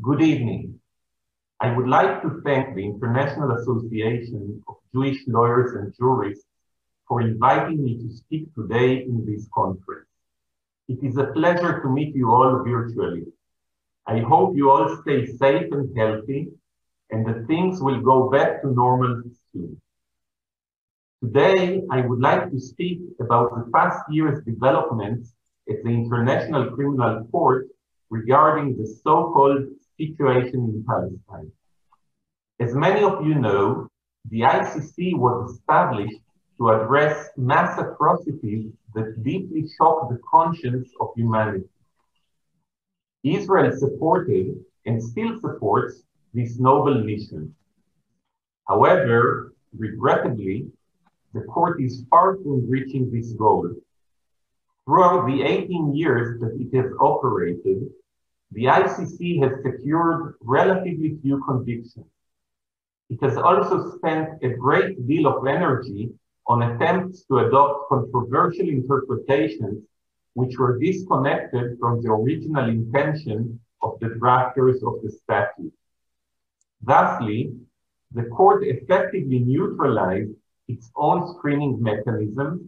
Good evening. I would like to thank the International Association of Jewish Lawyers and Jurists for inviting me to speak today in this conference. It is a pleasure to meet you all virtually. I hope you all stay safe and healthy and that things will go back to normal soon. Today, I would like to speak about the past year's developments at the International Criminal Court regarding the so-called situation in Palestine. As many of you know, the ICC was established to address mass atrocities that deeply shock the conscience of humanity. Israel supported and still supports this noble mission. However, regrettably, the court is far from reaching this goal. Throughout the 18 years that it has operated, the ICC has secured relatively few convictions. It has also spent a great deal of energy on attempts to adopt controversial interpretations which were disconnected from the original intention of the drafters of the statute. Thusly, the court effectively neutralized its own screening mechanisms,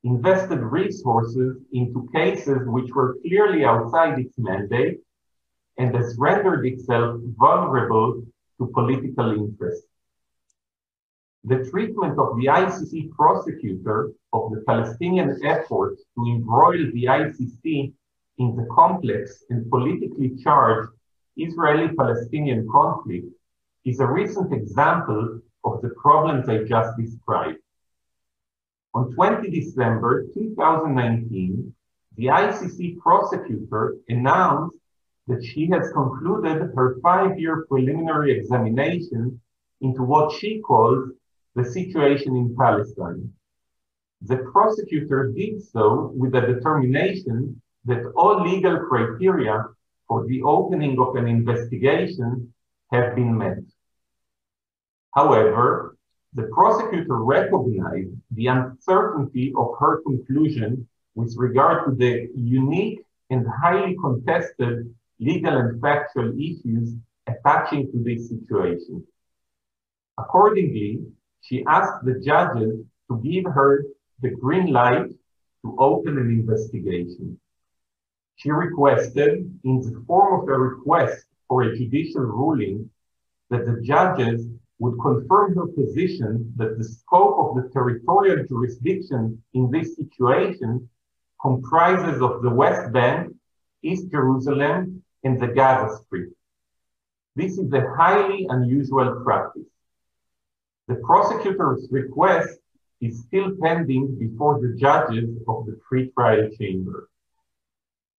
invested resources into cases which were clearly outside its mandate, and has rendered itself vulnerable to political interests. The treatment of the ICC prosecutor of the Palestinian effort to embroil the ICC in the complex and politically charged Israeli-Palestinian conflict is a recent example of the problems I just described. On 20 December 2019, the ICC prosecutor announced that she has concluded her 5-year preliminary examination into what she calls the situation in Palestine. The prosecutor did so with a determination that all legal criteria for the opening of an investigation have been met. However, the prosecutor recognized the uncertainty of her conclusion with regard to the unique and highly contested legal and factual issues attaching to this situation. Accordingly, she asked the judges to give her the green light to open an investigation. She requested, in the form of a request for a judicial ruling, that the judges would confirm her position that the scope of the territorial jurisdiction in this situation comprises of the West Bank, East Jerusalem, and the Gaza Strip. This is a highly unusual practice. The prosecutor's request is still pending before the judges of the pre-trial chamber.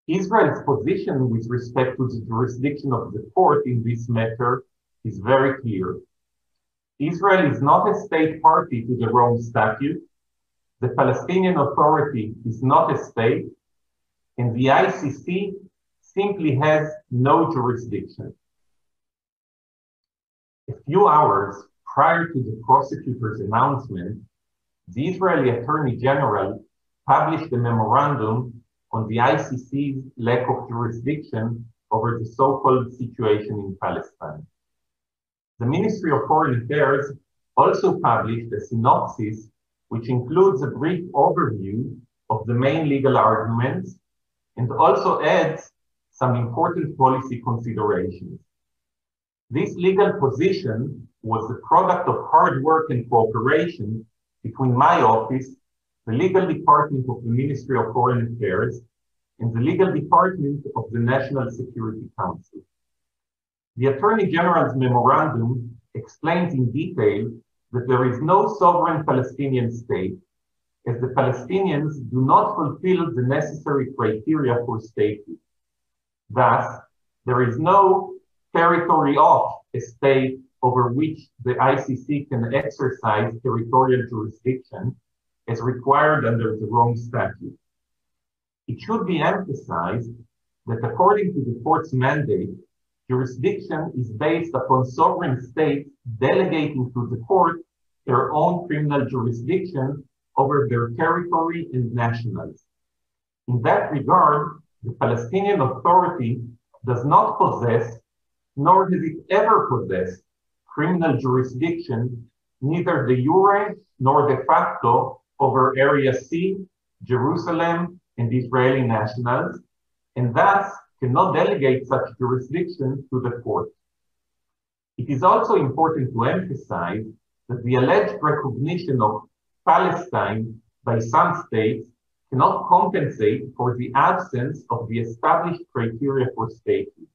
Israel's position with respect to the jurisdiction of the court in this matter is very clear. Israel is not a state party to the Rome Statute, the Palestinian Authority is not a state, and the ICC simply has no jurisdiction. A few hours prior to the prosecutor's announcement, the Israeli Attorney General published a memorandum on the ICC's lack of jurisdiction over the so-called situation in Palestine. The Ministry of Foreign Affairs also published a synopsis which includes a brief overview of the main legal arguments and also adds some important policy considerations. This legal position was the product of hard work and cooperation between my office, the legal department of the Ministry of Foreign Affairs, and the legal department of the National Security Council. The Attorney General's memorandum explains in detail that there is no sovereign Palestinian state, as the Palestinians do not fulfill the necessary criteria for statehood. Thus, there is no territory of a state over which the ICC can exercise territorial jurisdiction as required under the Rome Statute. It should be emphasized that according to the court's mandate, jurisdiction is based upon sovereign states delegating to the court their own criminal jurisdiction over their territory and nationals. In that regard, the Palestinian Authority does not possess nor has it ever possessed criminal jurisdiction, neither de jure nor de facto, over Area C, Jerusalem, and Israeli nationals, and thus cannot delegate such jurisdiction to the court. It is also important to emphasize that the alleged recognition of Palestine by some states cannot compensate for the absence of the established criteria for statehood,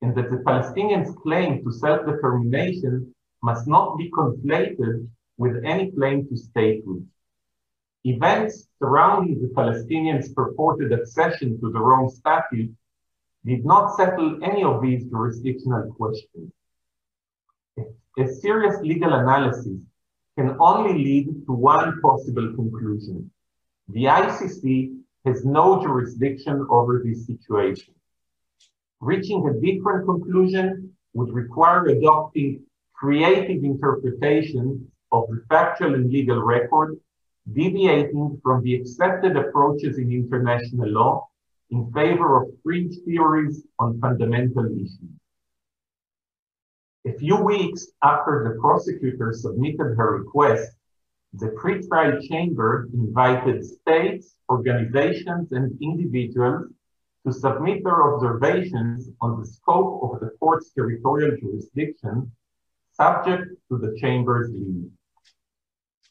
and that the Palestinians' claim to self-determination must not be conflated with any claim to statehood. Events surrounding the Palestinians' purported accession to the Rome Statute did not settle any of these jurisdictional questions. A serious legal analysis can only lead to one possible conclusion. The ICC has no jurisdiction over this situation. Reaching a different conclusion would require adopting creative interpretation of the factual and legal record, deviating from the accepted approaches in international law in favor of fringe theories on fundamental issues. A few weeks after the prosecutor submitted her request, the pretrial chamber invited states, organizations, and individuals to submit their observations on the scope of the court's territorial jurisdiction, subject to the chamber's limit.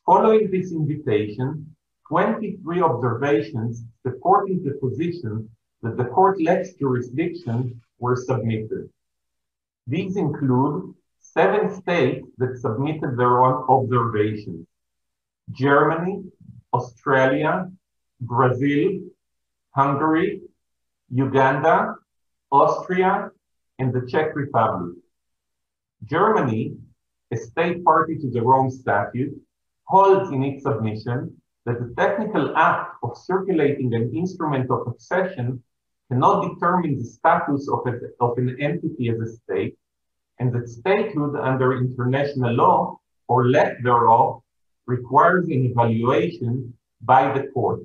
Following this invitation, 23 observations supporting the position that the court lacks jurisdiction were submitted. These include 7 states that submitted their own observations: Germany, Australia, Brazil, Hungary, Uganda, Austria, and the Czech Republic. Germany, a state party to the Rome Statute, holds in its submission that the technical act of circulating an instrument of accession cannot determine the status of an entity as a state, and that statehood under international law, or lack thereof, requires an evaluation by the court.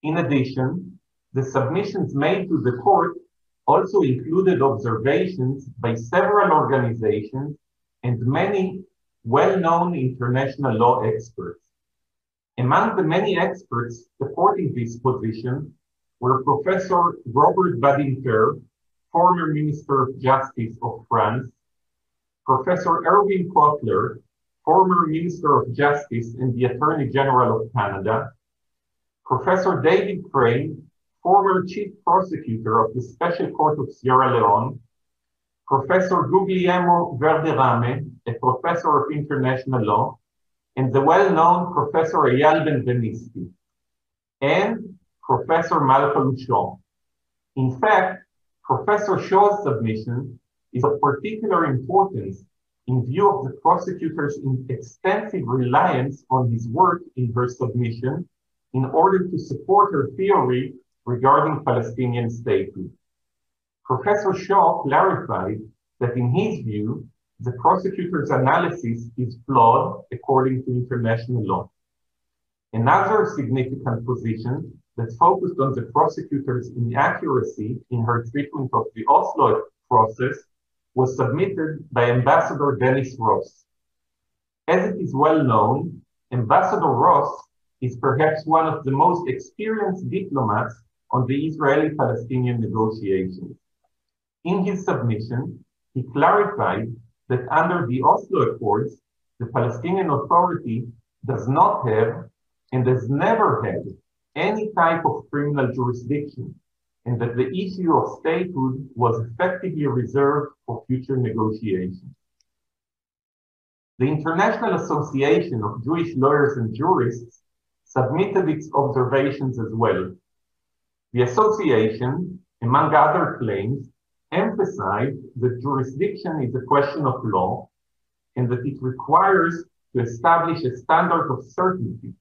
In addition, the submissions made to the court also included observations by several organizations and many well-known international law experts. Among the many experts supporting this position were Professor Robert Badinter, former Minister of Justice of France, Professor Erwin Kotler, former Minister of Justice and the Attorney General of Canada, Professor David Crane, former Chief Prosecutor of the Special Court of Sierra Leone, Professor Guglielmo Verderame, a professor of international law, and the well-known Professor Eyal Benvenisti, and Professor Malcolm Shaw. In fact, Professor Shaw's submission is of particular importance in view of the prosecutor's extensive reliance on his work in her submission in order to support her theory regarding Palestinian statehood. Professor Shaw clarified that in his view, the prosecutor's analysis is flawed according to international law. Another significant position that focused on the prosecutor's inaccuracy in her treatment of the Oslo process was submitted by Ambassador Dennis Ross. As it is well known, Ambassador Ross is perhaps one of the most experienced diplomats on the Israeli-Palestinian negotiations. In his submission, he clarified that under the Oslo Accords, the Palestinian Authority does not have and has never had any type of criminal jurisdiction, and that the issue of statehood was effectively reserved for future negotiations. The International Association of Jewish Lawyers and Jurists submitted its observations as well. The association, among other claims, emphasized that jurisdiction is a question of law and that it requires to establish a standard of certainty.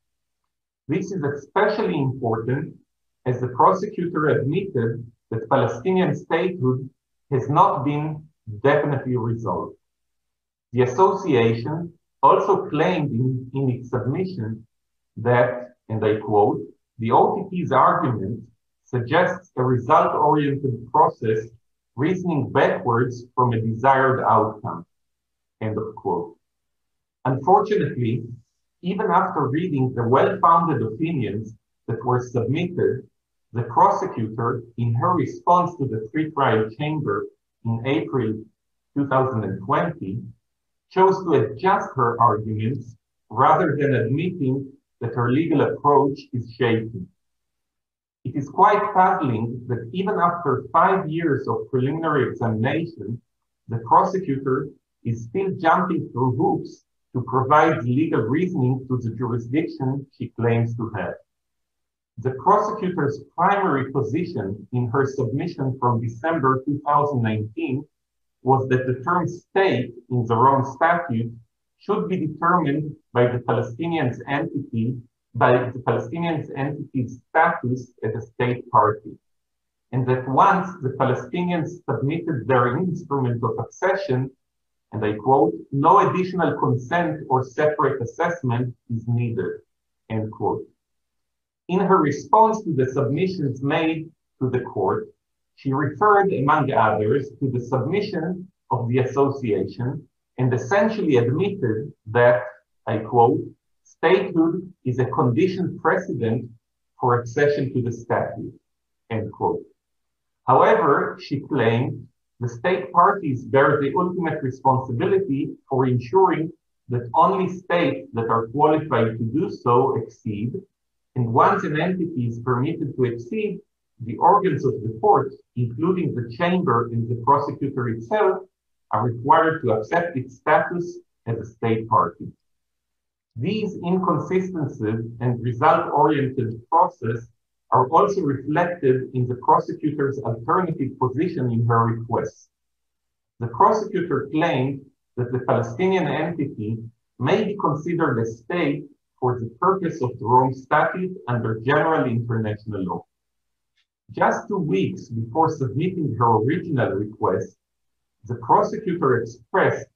This is especially important as the prosecutor admitted that Palestinian statehood has not been definitely resolved. The association also claimed in its submission that, and I quote, the OTP's argument suggests a result-oriented process reasoning backwards from a desired outcome, end of quote. Unfortunately, even after reading the well-founded opinions that were submitted, the prosecutor, in her response to the pre-trial chamber in April 2020, chose to adjust her arguments rather than admitting that her legal approach is shaky. It is quite puzzling that even after 5 years of preliminary examination, the prosecutor is still jumping through hoops to provide legal reasoning to the jurisdiction she claims to have. The prosecutor's primary position in her submission from December 2019 was that the term state in the Rome Statute should be determined by the Palestinian entity's status as a state party, and that once the Palestinians submitted their instrument of accession, and I quote, no additional consent or separate assessment is needed, end quote. In her response to the submissions made to the court, she referred, among others, to the submission of the association and essentially admitted that, I quote, statehood is a conditioned precedent for accession to the statute, end quote. However, she claimed the state parties bear the ultimate responsibility for ensuring that only states that are qualified to do so exceed, and once an entity is permitted to exceed, the organs of the court, including the chamber and the prosecutor itself, are required to accept its status as a state party. These inconsistencies and result-oriented process are also reflected in the prosecutor's alternative position in her request. The prosecutor claimed that the Palestinian entity may be considered a state for the purpose of the Rome Statute under general international law. Just 2 weeks before submitting her original request, the prosecutor expressed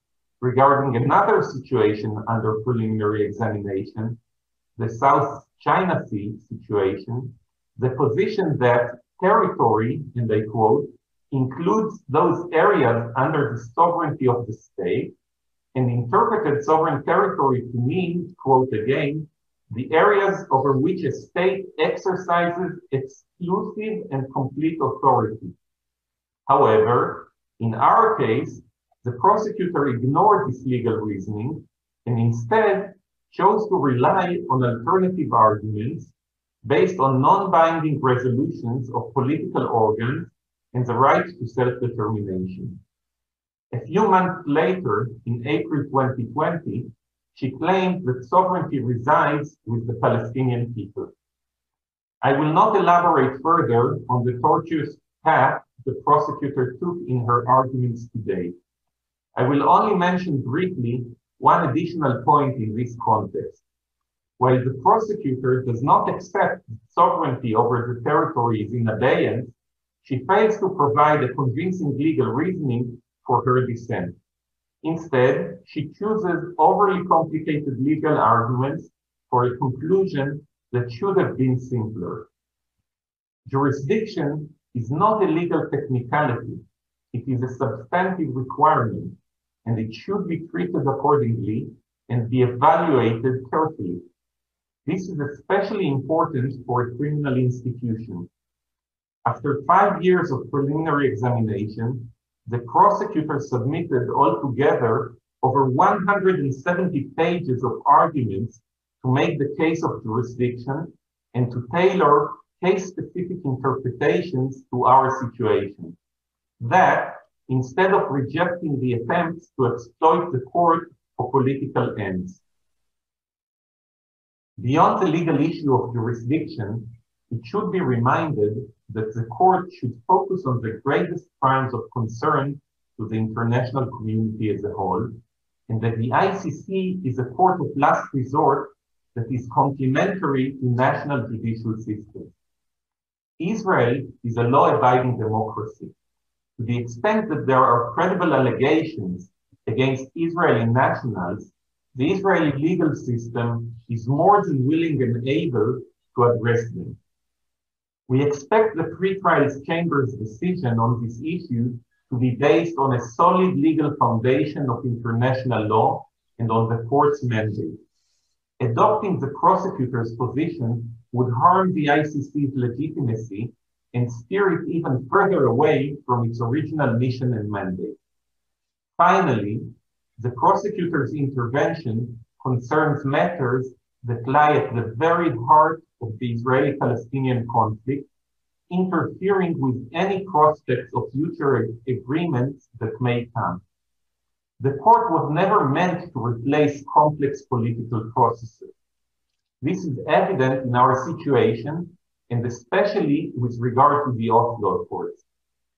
regarding another situation under preliminary examination, the South China Sea situation, the position that territory, and I quote, includes those areas under the sovereignty of the state, and interpreted sovereign territory to mean, quote again, the areas over which a state exercises exclusive and complete authority. However, in our case, the prosecutor ignored this legal reasoning and instead chose to rely on alternative arguments based on non-binding resolutions of political organs and the right to self-determination. A few months later, in April 2020, she claimed that sovereignty resides with the Palestinian people. I will not elaborate further on the tortuous path the prosecutor took in her arguments today. I will only mention briefly one additional point in this context. While the prosecutor does not accept sovereignty over the territory is in abeyance, she fails to provide a convincing legal reasoning for her dissent. Instead, she chooses overly complicated legal arguments for a conclusion that should have been simpler. Jurisdiction is not a legal technicality. It is a substantive requirement, and it should be treated accordingly and be evaluated carefully. This is especially important for a criminal institution. After 5 years of preliminary examination, the prosecutor submitted altogether over 170 pages of arguments to make the case of jurisdiction and to tailor case-specific interpretations to our situation. That, instead of rejecting the attempts to exploit the court for political ends. Beyond the legal issue of jurisdiction, it should be reminded that the court should focus on the greatest crimes of concern to the international community as a whole, and that the ICC is a court of last resort that is complementary to national judicial systems. Israel is a law-abiding democracy. To the extent that there are credible allegations against Israeli nationals, the Israeli legal system is more than willing and able to address them. We expect the pre-trial chamber's decision on this issue to be based on a solid legal foundation of international law and on the court's mandate. Adopting the prosecutor's position would harm the ICC's legitimacy and steer it even further away from its original mission and mandate. Finally, the prosecutor's intervention concerns matters that lie at the very heart of the Israeli-Palestinian conflict, interfering with any prospects of future agreements that may come. The court was never meant to replace complex political processes. This is evident in our situation, and especially with regard to the Oslo Accords.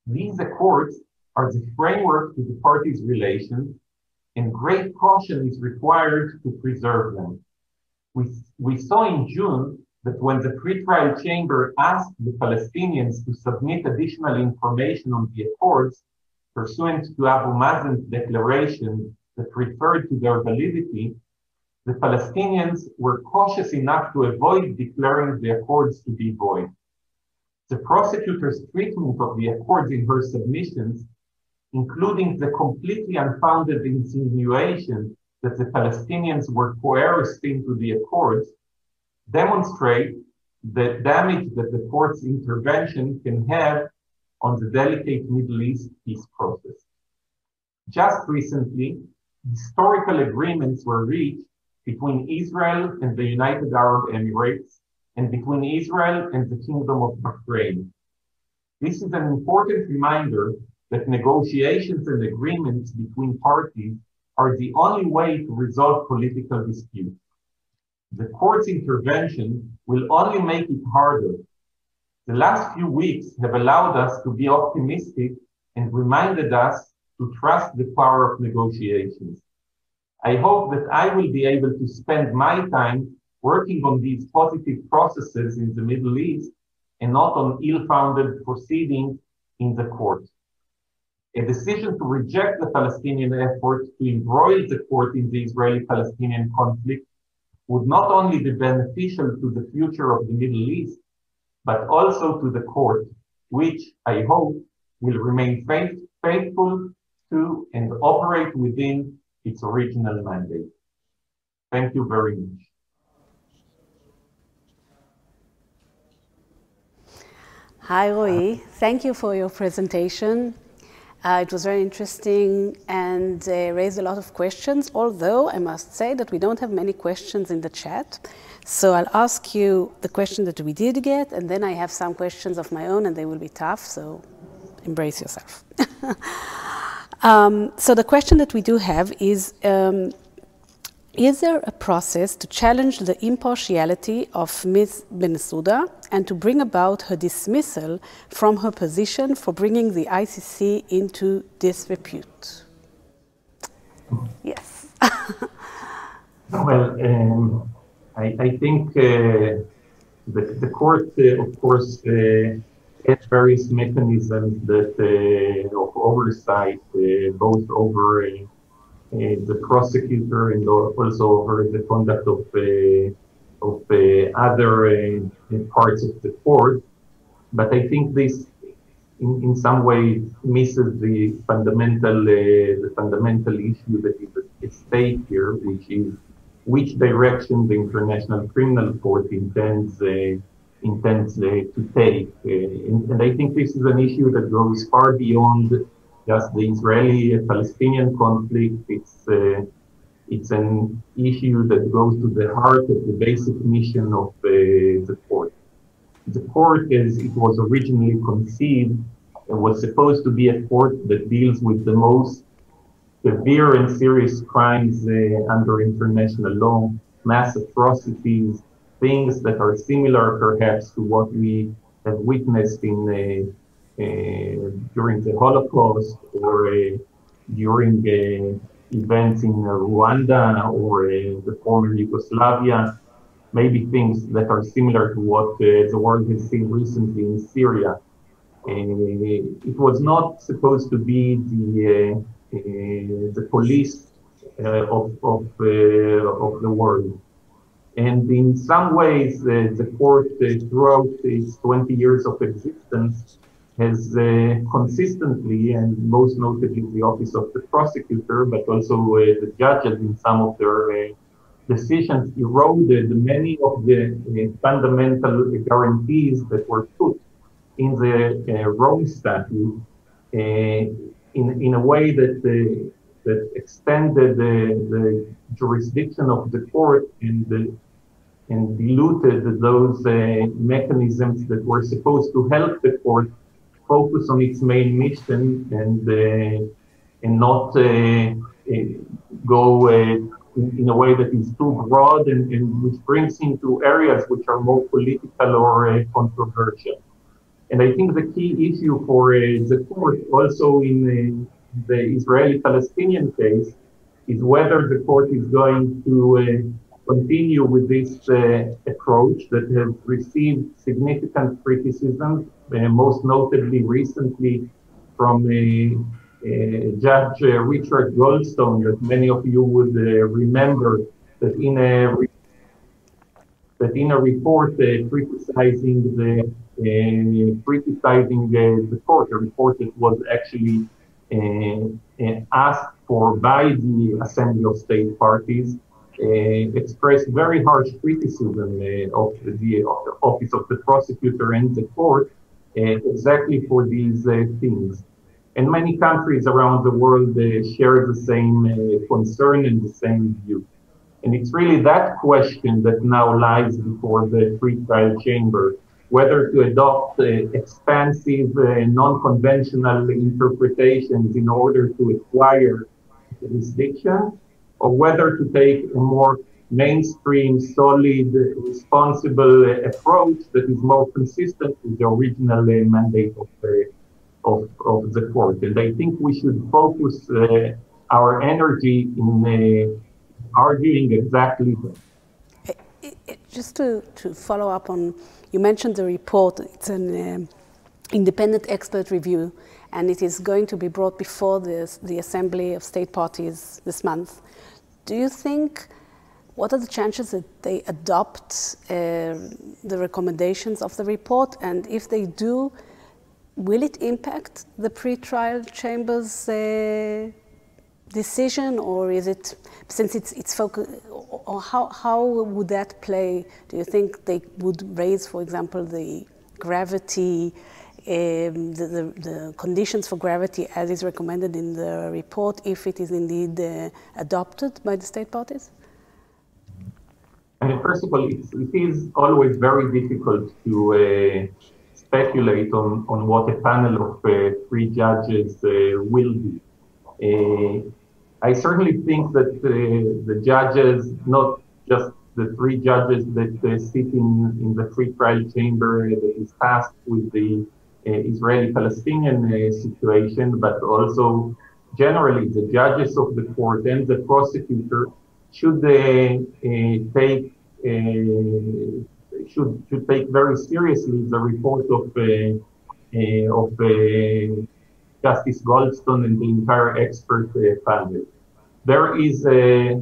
These accords are the framework to the parties' relations, and great caution is required to preserve them. We saw in June that when the pre-trial chamber asked the Palestinians to submit additional information on the accords, pursuant to Abu Mazen's declaration that referred to their validity, the Palestinians were cautious enough to avoid declaring the accords to be void. The prosecutor's treatment of the accords in her submissions, including the completely unfounded insinuation that the Palestinians were coerced into the accords, demonstrate the damage that the court's intervention can have on the delicate Middle East peace process. Just recently, historical agreements were reached between Israel and the United Arab Emirates and between Israel and the Kingdom of Bahrain. This is an important reminder that negotiations and agreements between parties are the only way to resolve political disputes. The court's intervention will only make it harder. The last few weeks have allowed us to be optimistic and reminded us to trust the power of negotiations. I hope that I will be able to spend my time working on these positive processes in the Middle East and not on ill-founded proceedings in the court. A decision to reject the Palestinian effort to embroil the court in the Israeli-Palestinian conflict would not only be beneficial to the future of the Middle East, but also to the court, which I hope will remain faithful to and operate within its original mandate. Thank you very much. Hi, Roy. Thank you for your presentation. It was very interesting and raised a lot of questions, although I must say that we don't have many questions in the chat. So I'll ask you the question that we did get, and then I have some questions of my own, and they will be tough, so embrace yourself. So the question that we do have is there a process to challenge the impartiality of Ms. Bensouda and to bring about her dismissal from her position for bringing the ICC into disrepute? Yes. Well, I think the court, of course, has various mechanisms that of oversight, both over the prosecutor and also over the conduct of other parts of the court. But I think this, in some way, misses the fundamental issue that is at stake here, which is which direction the International Criminal Court intends to take. And I think this is an issue that goes far beyond just the Israeli-Palestinian conflict. It's an issue that goes to the heart of the basic mission of the court. The court, as it was originally conceived, was supposed to be a court that deals with the most severe and serious crimes under international law, mass atrocities, things that are similar perhaps to what we have witnessed in during the Holocaust or during events in Rwanda or the former Yugoslavia, maybe things that are similar to what the world has seen recently in Syria. It was not supposed to be the police of the world. And in some ways, the court, throughout its 20 years of existence, has consistently, and most notably the Office of the Prosecutor, but also the judges in some of their decisions, eroded many of the fundamental guarantees that were put in the Rome Statute in a way that extended the jurisdiction of the court and diluted those mechanisms that were supposed to help the court focus on its main mission and not go in a way that is too broad and which brings into areas which are more political or controversial. And I think the key issue for the court, also in the Israeli-Palestinian case, is whether the court is going to continue with this approach that has received significant criticism, most notably recently from Judge Richard Goldstone, that many of you would remember, that in a report criticizing the court, a report that was actually asked for by the Assembly of State Parties, expressed very harsh criticism of the Office of the Prosecutor and the court exactly for these things. And many countries around the world share the same concern and the same view. And it's really that question that now lies before the pre-trial chamber, whether to adopt expansive, non-conventional interpretations in order to acquire jurisdiction, or whether to take a more mainstream, solid, responsible approach that is more consistent with the original mandate of the court. And I think we should focus our energy in arguing exactly that. Just to follow up on, you mentioned the report. It's an independent expert review, and it is going to be brought before the Assembly of State Parties this month. Do you think, what are the chances that they adopt the recommendations of the report? And if they do, will it impact the pre-trial chamber's decision, or is it, since it's focused, or how would that play? Do you think they would raise, for example, the gravity, the conditions for gravity as is recommended in the report, if it is indeed adopted by the state parties? I mean, first of all, it is always very difficult to speculate on what a panel of three judges will do. I certainly think that the judges, not just the three judges that sit in the pre-trial chamber that is tasked with the Israeli-Palestinian situation, but also generally the judges of the court and the prosecutor should take very seriously the report of Justice Goldstone and the entire expert panel. There is a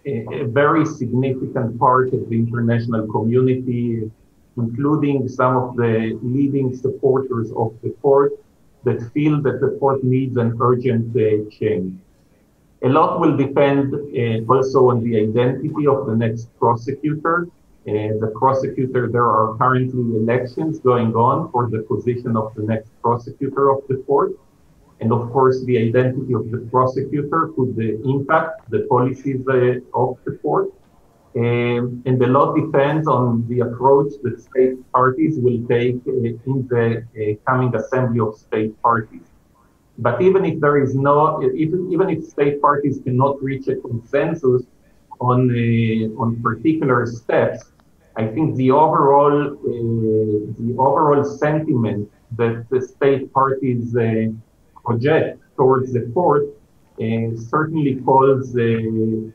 very significant part of the international community, including some of the leading supporters of the court, that feel that the court needs an urgent change. A lot will depend also on the identity of the next prosecutor. The prosecutor, there are currently elections going on for the position of the next prosecutor of the court. And of course, the identity of the prosecutor could impact the policies of the court. And a lot depends on the approach that state parties will take in the coming Assembly of State Parties. But even if there is even if state parties cannot reach a consensus on particular steps, I think the overall sentiment that the state parties project towards the court certainly calls the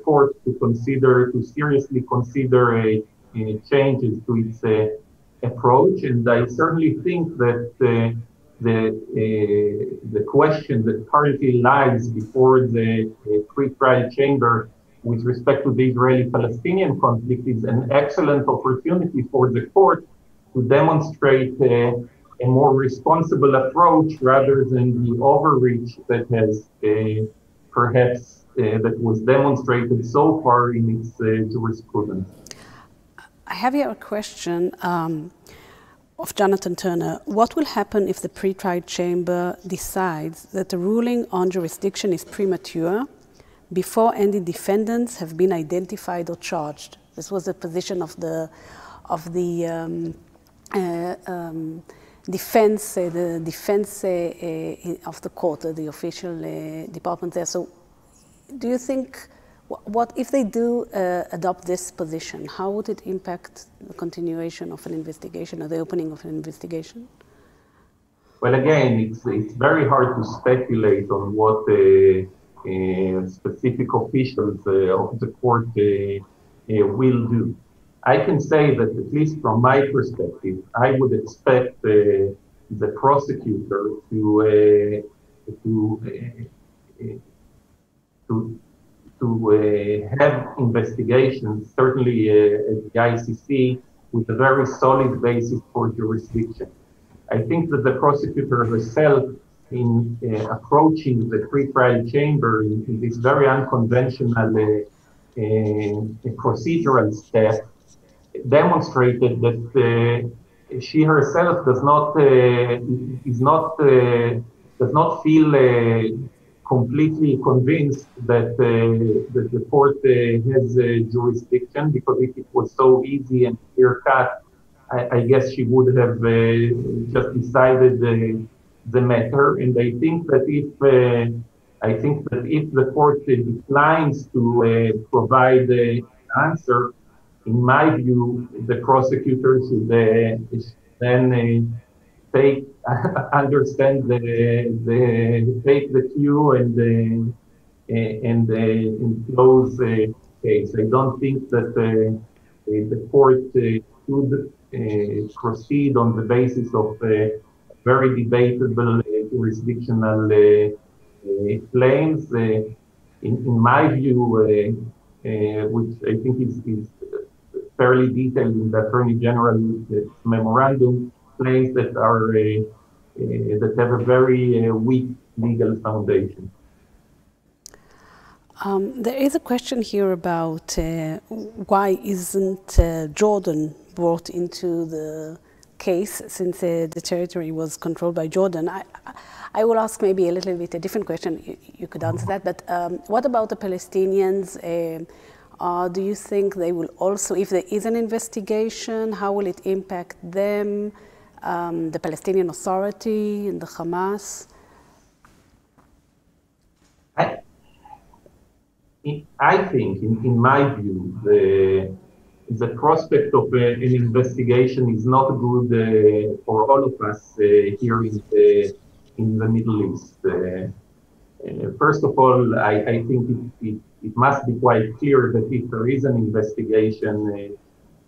court to seriously consider changes to its approach. And I certainly think that the question that currently lies before the pre-trial chamber with respect to the Israeli-Palestinian conflict is an excellent opportunity for the court to demonstrate a more responsible approach rather than the overreach that has perhaps that was demonstrated so far in its jurisprudence. I have here a question of Jonathan Turner. What will happen if the pre-trial chamber decides that the ruling on jurisdiction is premature before any defendants have been identified or charged? This was the position of the defense of the court, the official department there. So, do you think, what if they do adopt this position? How would it impact the continuation of an investigation or the opening of an investigation? Well, again, it's very hard to speculate on what specific officials of the court will do. I can say that, at least from my perspective, I would expect the prosecutor to have investigations, certainly at the ICC, with a very solid basis for jurisdiction. I think that the prosecutor herself, in approaching the pre-trial chamber in this very unconventional procedural step, demonstrated that she herself does not feel completely convinced that the court has jurisdiction, because if it was so easy and clear-cut, I guess she would have just decided the matter. And I think that if the court declines to provide an answer, in my view, the prosecutor should then take the cue and close the case. I don't think that the court should proceed on the basis of very debatable jurisdictional claims. In my view, which I think is fairly detailed in the Attorney General's memorandum, claims that are that have a very weak legal foundation. There is a question here about why isn't Jordan brought into the case, since the territory was controlled by Jordan. I will ask maybe a little bit a different question. You could answer that, but what about the Palestinians? Do you think they will also, if there is an investigation, how will it impact them, the Palestinian Authority and the Hamas? I think, in my view, the prospect of an investigation is not good for all of us here in the Middle East. First of all, I think it must be quite clear that if there is an investigation,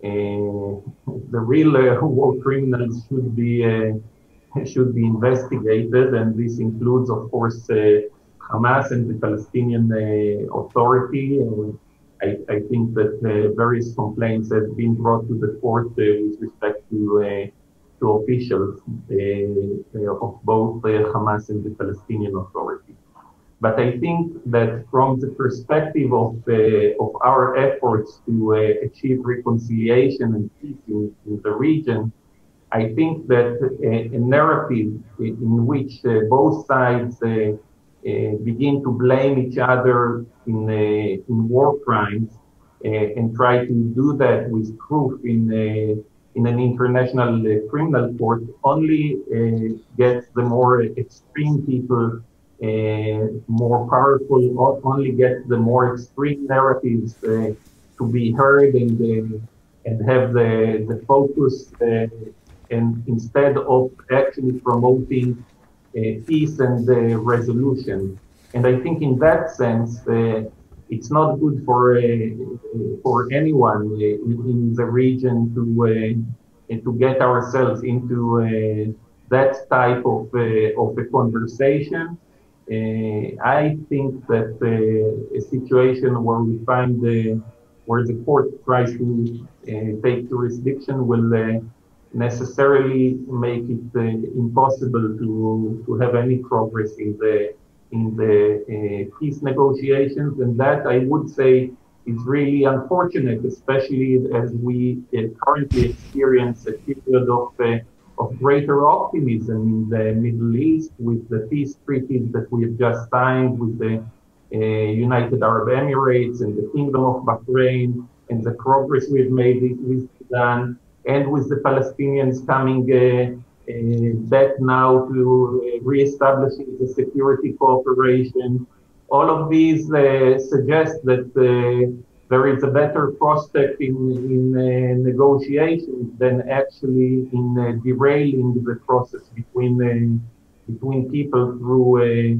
the real war criminals should be investigated, and this includes, of course, Hamas and the Palestinian Authority. I think that various complaints have been brought to the court with respect to officials of both Hamas and the Palestinian Authority. But I think that from the perspective of our efforts to achieve reconciliation and peace in the region, I think that a narrative in which both sides begin to blame each other in war crimes and try to do that with proof in an international criminal court only gets the more extreme people more powerful, only gets the more extreme narratives to be heard and have the focus, and instead of actually promoting peace and resolution. And I think in that sense, it's not good for anyone in the region to get ourselves into that type of a conversation. I think that a situation where we find where the court tries to take jurisdiction will necessarily make it impossible to have any progress in the peace negotiations, and that I would say is really unfortunate, especially as we currently experience a period of greater optimism in the Middle East with the peace treaties that we have just signed with the United Arab Emirates and the Kingdom of Bahrain, and the progress we've made with Sudan, and with the Palestinians coming back now to reestablishing the security cooperation. All of these suggest that there is a better prospect in negotiations than actually in derailing the process between people through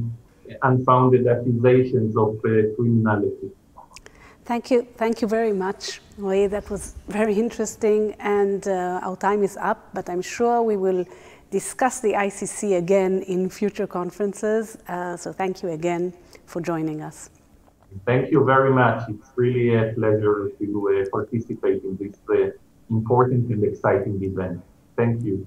unfounded accusations of criminality. Thank you very much, Roy. That was very interesting, and our time is up, but I'm sure we will discuss the ICC again in future conferences. So thank you again for joining us. Thank you very much. It's really a pleasure to participate in this important and exciting event. Thank you.